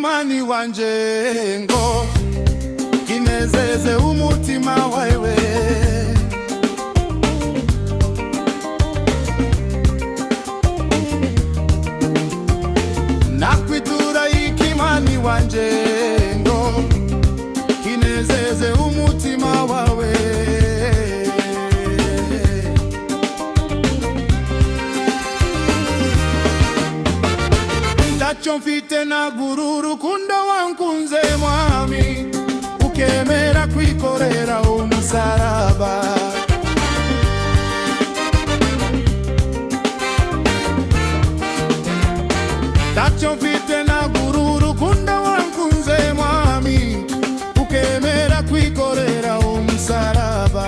ikimani wanje ngo kinezeze umutima wawe. Nakwitura ikimani wanje ngo kinezeze umutima wawe. Ntacyo mfite nagura urukundo wankunze mwami, ukemera kwikorera umusaraba. Ntacyo mfite nagura urukundo wankunze mwami, ukemera kwikorera umusaraba.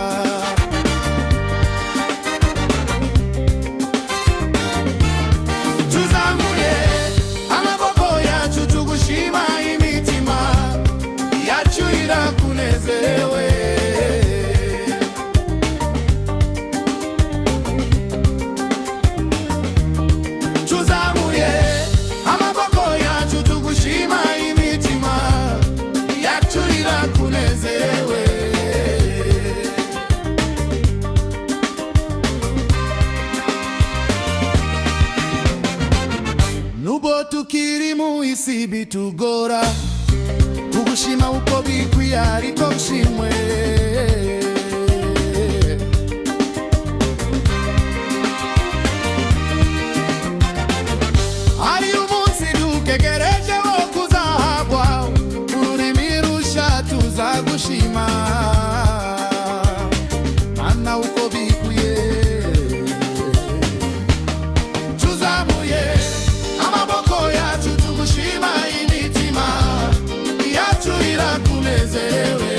Nubo tukiri mu isi bitugora, kugushima uko bikwiye ariko nshimwe. Hari umunsi dukegereje wo kuzahabwa, ururimi rusha tuzagushima. Mana uko bikwiye tuzamuye amaboko yacu tugushima, imitima yacu irakunezerewe.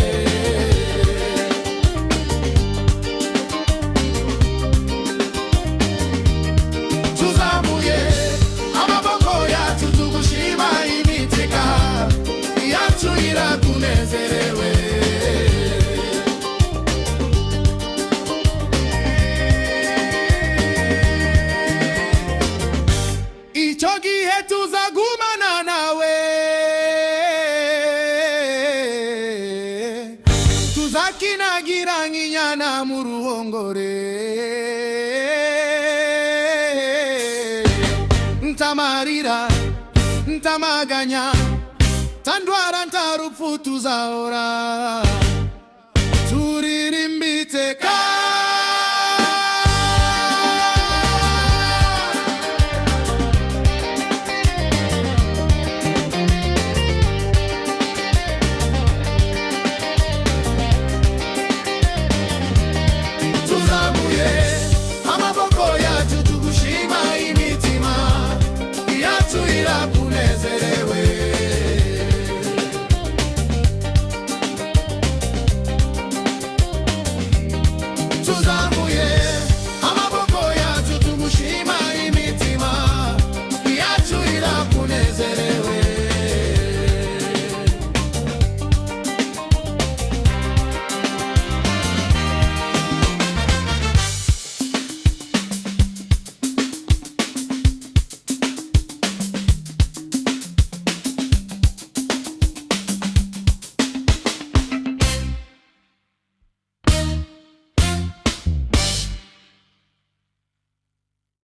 Tuzamuye amaboko yacu tugushima, imitima yacu irakunezerewe. Icyo gihe tuzagumana nawe, tuzakinagira nk'inyana mu ruhongore. Ntamarira, ntamaganya, ntandwara, ntarupfu, tuzahora turi